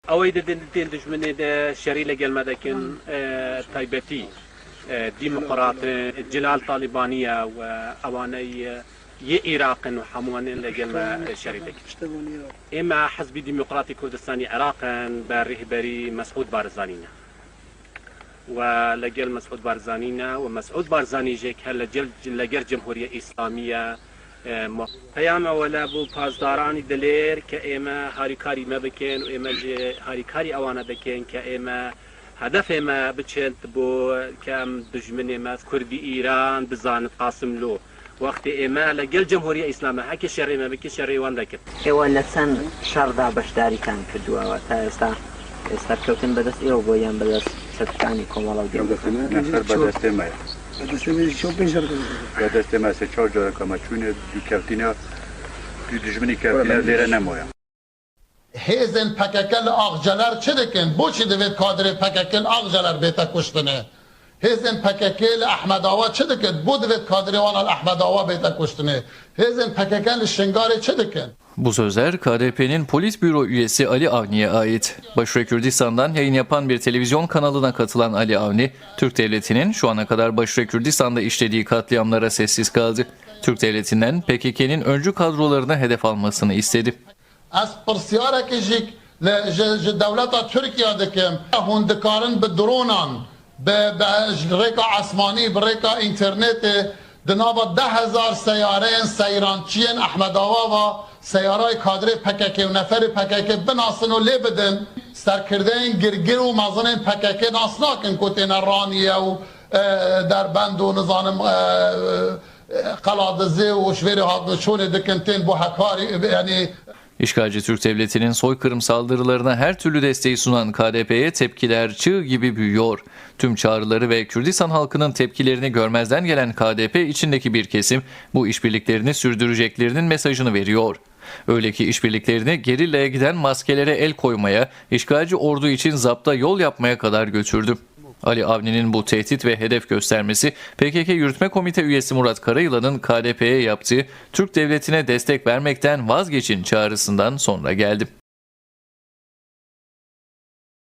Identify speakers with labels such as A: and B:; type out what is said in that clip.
A: ئەوەی دەدێن دژمنێ شەری لەگەڵمەدەکەن تایبەتی دیموقڕاتن جلال تالیبانیە و ئەوانەی یە عێراقن و هەمووانێن لەگەڵمە شەری دەکەن. ئێمە حەزبی دیموقراتی کوردستانی عێراقن بە ڕێهبەری مەسعود بارزانینە و لەگەڵ مەسعود بارزانینە و مەسعود بارزانیژێک هەر لەگەر جمهوریە ئیسلامیە پەیامەوە لە بۆ پاسدارانی دلێر کە ئێمە هاریکاری مە بکەین و ئێمە هاریکاری ئەوانە بکەین کە ئێمە هەدەفێمە بچێت بۆ کەم دژمنێمە کوردی ئیران بزانت قاسملۆ وەختی ئێمە لەگەڵ جمهوریە ئیسلامە هەکە شەڕێمە بکە شەڕێوان دەکرد.
B: ئێوە لە چەند شەڕدا بەشداریتان کردووەوە تا ئێستا کەوتن بەدەست ئێوە بۆ یان بەدەست سەرکانی کۆمەڵە و
C: بەدەستێمە سێ چوار جارەکەمە چوونێ دووکەوتینە دوو دژمنی کەوتینە لێرە نەمایە.
D: هێزن پەکەکە لە ئاغجەلەر چ دەکەن؟ بۆچی دەوێت کادرێ پەکەکەن ئاغجەلەر بێتە کوشتنێ؟ هێزن پەکەکە لە ئەحمەداوا چ دەکەن؟ بۆ دەوێت کادرێوان لە ئەحمەداوا بێتە کوشتنێ؟ هێزن پەکەکە لە Şingalê çi dikin?
E: Bu sözler KDP'nin Politbüro üyesi Ali Avni'ye ait. Başrol Kürdistan'dan yayın yapan bir televizyon kanalına katılan Ali Avni, Türk Devleti'nin şu ana kadar Başrol Kürdistan'da işlediği katliamlara sessiz kaldı. Türk Devleti'nden PKK'nin öncü kadrolarını hedef almasını istedi.
D: Ez pirsiyareke jî ji dewleta Tirkiye dikim. Hûn dikarin bi dronan, bi rêka esmanî, bi rêka internetê di nava 10,000 seyareyên seyrançiyên Ehmedava ve seyarayê kadrê PKK û neferê PKK binasin û lê bidin. Serkirdeyên girgir û mezinên PKK nas nakin ku têne Raniye û Derbend û nizanim Qaladizê û şvêrê hatin çûnê dikin tên bu hekarî yani.
E: İşgalci Türk Devleti'nin soykırım saldırılarına her türlü desteği sunan KDP'ye tepkiler çığ gibi büyüyor. Tüm çağrıları ve Kürdistan halkının tepkilerini görmezden gelen KDP içindeki bir kesim bu işbirliklerini sürdüreceklerinin mesajını veriyor. Öyle ki işbirliklerini gerillaya giden maskelere el koymaya, işgalci ordu için zapta yol yapmaya kadar götürdü. Ali Avni'nin bu tehdit ve hedef göstermesi PKK Yürütme Komite üyesi Murat Karayılan'ın KDP'ye yaptığı Türk Devleti'ne destek vermekten vazgeçin çağrısından sonra geldi.